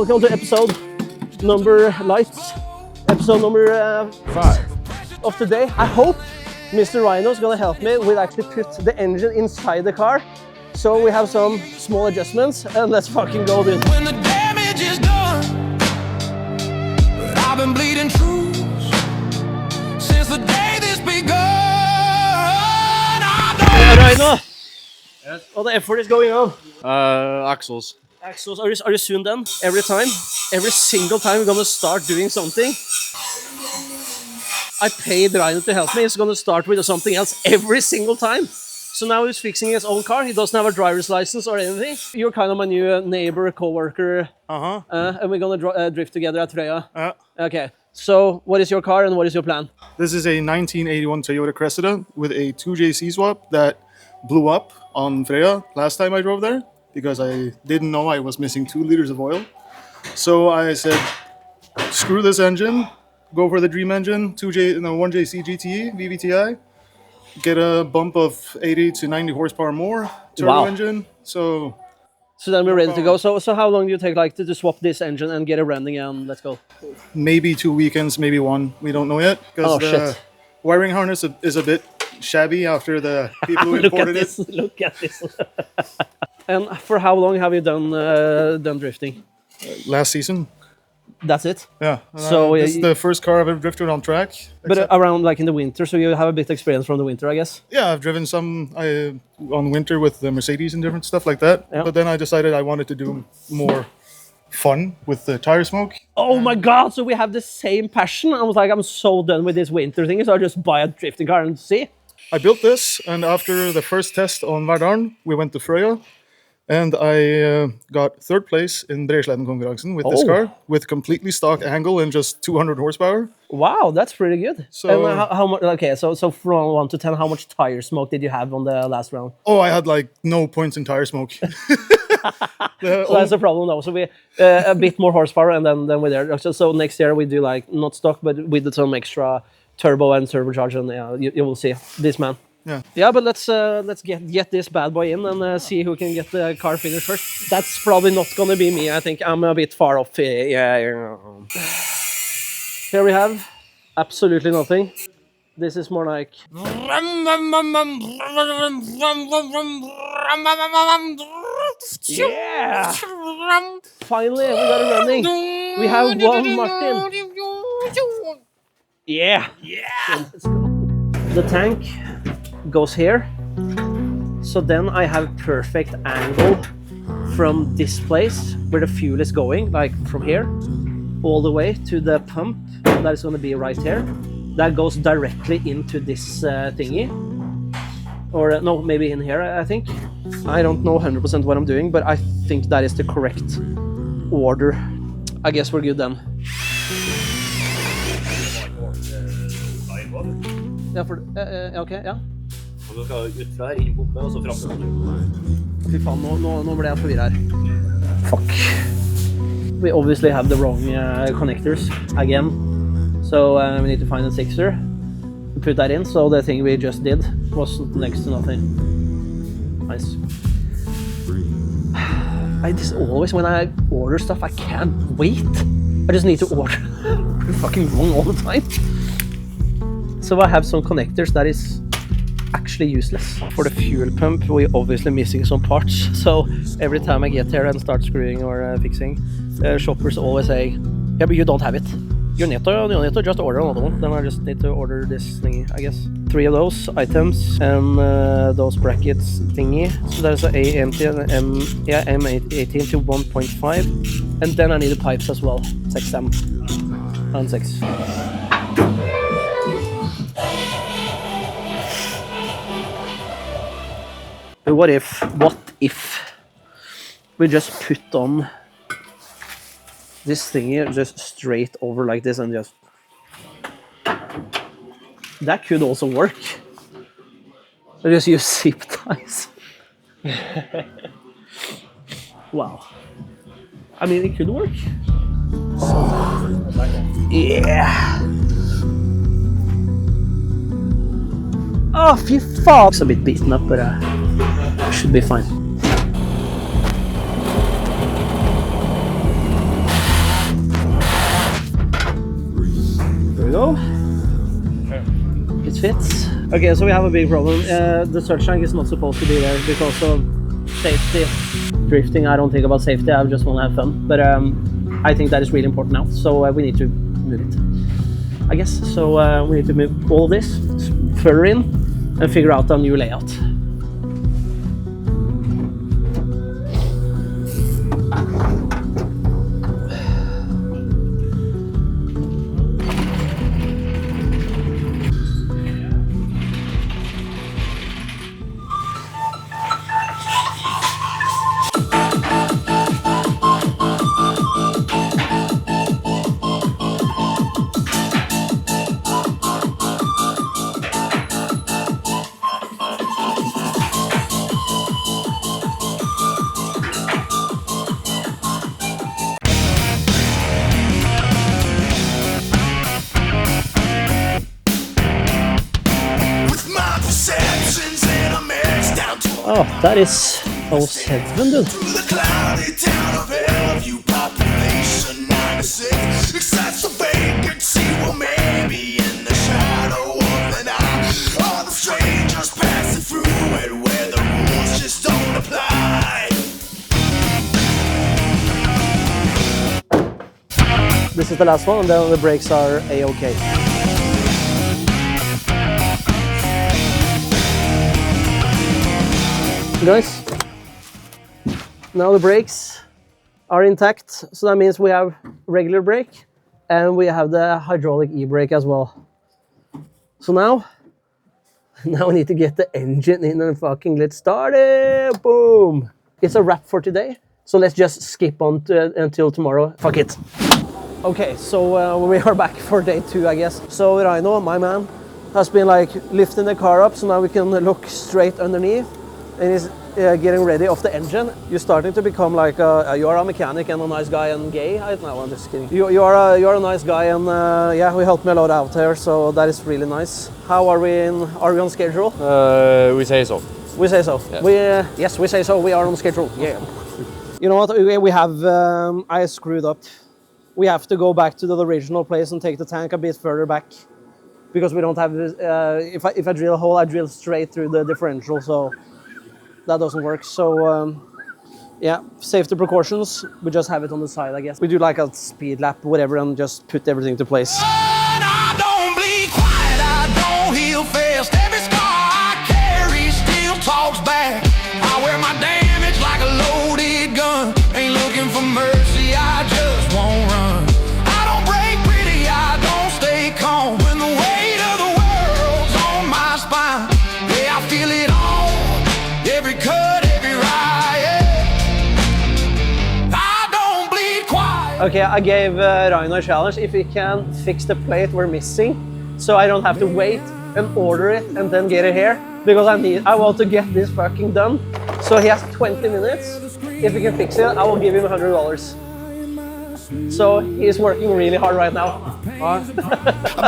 welcome to episode number 5 of today. I hope Mr. Rhino is gonna help me with actually put the engine inside the car. So we have some small adjustments and let's fucking go, dude. When the damage is done, I've been bleeding true since the day this begun. Rhino, Yes. all the effort is going on. Axles. Axels, are you soon done? Every single time we're gonna start doing something. I paid Rhino to help me. He's gonna start with something else every single time. So now he's fixing his own car. He doesn't have a driver's license or anything. You're kind of my new neighbor, co-worker. And we're gonna drift together at Frøya. Okay. So what is your car and what is your plan? This is a 1981 Toyota Cressida with a 2JC swap that blew up on Frøya last time I drove there because I didn't know I was missing 2 liters of oil. So I said, screw this engine, go for the dream engine, 1JC GTE VVTi, get a bump of 80 to 90 horsepower more, turbo engine. So then we're ready to go. So how long do you take like to swap this engine and get it running and let's go? Maybe 2 weekends, maybe 1. We don't know yet because the wiring harness is a bit shabby after the people who imported it. Look at this. And for how long have you done drifting? Last season. That's it? Yeah. So it's the first car I've ever drifted on track. But around like in the winter, so you have a bit of experience from the winter, I guess? Yeah, I've driven some on winter with the Mercedes and different stuff like that. Yeah. But then I decided I wanted to do more fun with the tire smoke. Oh my God, so we have the same passion. I was like, I'm so done with this winter thing, so I just buy a drifting car and see. I built this, and after the first test on Verdalen, we went to Frøya. And I got 3rd place in Bredsleden-konkurransen with this car, with completely stock angle and just 200 horsepower. Wow, that's pretty good. So, and how much? Okay, so from 1 to 10, how much tire smoke did you have on the last round? Oh, I had like no points in tire smoke. So that's a problem now. So we a bit more horsepower, and then we're there. So next year we do like not stock, but with some extra turbo and turbocharge, and you will see this man. Yeah, but let's get this bad boy in and see who can get the car finished first. That's probably not gonna be me. I think I'm a bit far off. Yeah. Here we have absolutely nothing. This is more like. Yeah! Finally, we got it running. We have one Martin. Yeah. Let's go. The tank goes here, so then I have perfect angle from this place where the fuel is going, like from here all the way to the pump that is going to be right here. That goes directly into this thingy, or no, maybe in here. I think I don't know 100% what I'm doing, but I think that is the correct order. I guess we're good then. Okay, ja. Og du skal ut fra her, inn på oppe, og så frem til. Fy faen, nå ble jeg forvirret her. Fuck. We obviously have the wrong connectors again. So we need to find a 6er. Put that in, so the thing we just did was next to nothing. Nice. This always, when I order stuff, I can't wait. I just need to order. It's fucking wrong all the time. So I have some connectors that is actually useless. For the fuel pump, we're obviously missing some parts. So every time I get here and start screwing or fixing, shoppers always say, yeah, but you don't have it. You need to just order another one. Then I just need to order this thingy, I guess. 3 of those items and those brackets thingy. So there's a M18 to 1.5. And then I need the pipes as well. 6M and 6. What if we just put on this thingy just straight over like this and just... That could also work. I just use zip ties. Wow. I mean, it could work. Yeah. Oh, fy faen. It's a bit beaten up, but should be fine. go. It fits. Okay, so we have a big problem. The search tank is not supposed to be there because of safety. Drifting, I don't think about safety, I just want to have fun. But I think that is really important now, so we need to move it, I guess. So we need to move all this further in and figure out a new layout. Oh, that is 07, dude. The cloudy town of Hellview, population 96. Exacerbate vacancy, well maybe in the shadow of an eye. All the strangers passing through it where the rules just don't apply. This is the last one, and then the brakes are A-OK. Guys, now the brakes are intact, so that means we have regular brake and we have the hydraulic e-brake as well. So now we need to get the engine in and fucking let's start it. Boom! It's a wrap for today, so let's just skip on until tomorrow. Fuck it. Okay, so we are back for day 2, I guess. So Rhino, my man, has been like lifting the car up, so now we can look straight underneath. And he's getting ready off the engine. You're starting to become like you are a mechanic and a nice guy and gay. No, I'm just kidding. You are a nice guy, and yeah, we helped me a lot out here, so that is really nice. How are we on schedule? We say so. We say so. Yeah. Yes, we say so. We are on schedule. Yeah. You know what? We have. I screwed up. We have to go back to the original place and take the tank a bit further back, because we don't have. If I drill a hole, I drill straight through the differential, so that doesn't work. So yeah, safety precautions. We just have it on the side, I guess. We do like a speed lap, whatever, and just put everything to place. I don't bleed quiet, I don't heal fast. Every scar I carry still talks back. I wear my damage like a loaded gun. Ain't looking for mercy, I just won't run. I don't break pretty, I don't stay calm. When the weight of the world's on my spine, yeah, I feel it all. Every cut, every riot. I don't bleed quiet. Okay, I gave Rhino a challenge. If he can fix the plate we're missing, so I don't have to wait and order it and then get it here, because I want to get this fucking done. So he has 20 minutes. If he can fix it, I will give him $100. So he's working really hard right now. I've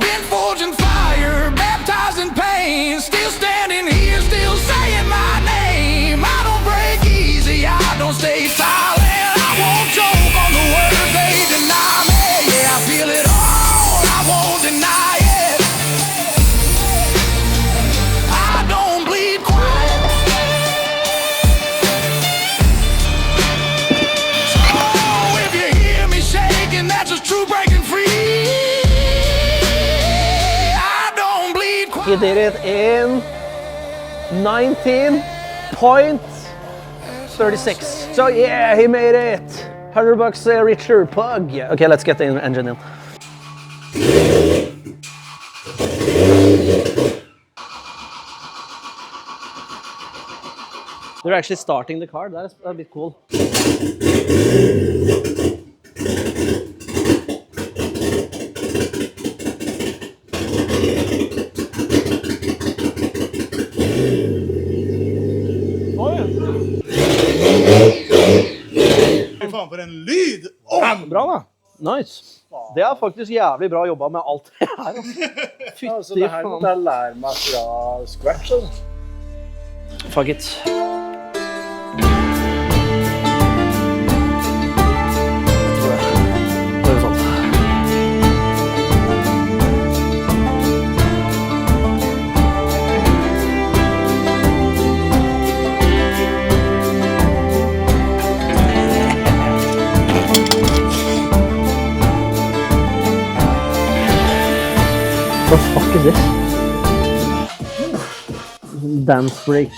been forging fire, baptized in pain, still standing here, still saying my name. I don't break easy, I don't stay silent. I won't choke on the words they deny me. Yeah, I feel it all, I won't deny it. I don't bleed quiet. So if you hear me shaking, that's just true breaking free. He did it in 19.36. So yeah, he made it. $100 richer pug. Yeah. Okay, let's get the engine in. They're actually starting the car. That's a bit cool. Fan på den lyd! Bra da. Nice. Det er faktisk jævlig bra jobbet med alt det her. Så det her måtte jeg lære meg fra scratch. Fuck it. the fuck is this? Dance break.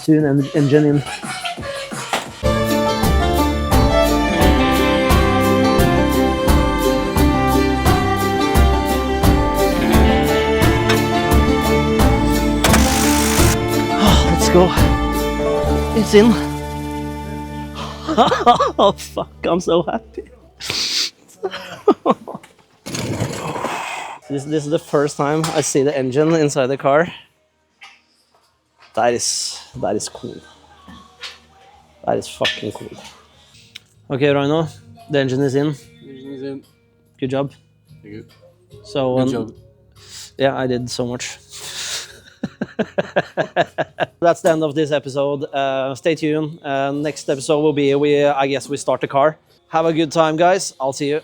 Tune and engine in. Let's go. It's in. Oh fuck, I'm so happy. This is the first time I see the engine inside the car. That is cool. That is fucking cool. Okay, Raino, the engine is in. Good job. Thank you. So, Good job. Yeah, I did so much. That's the end of this episode. Stay tuned. Next episode will be I guess we start the car. Have a good time, guys. I'll see you.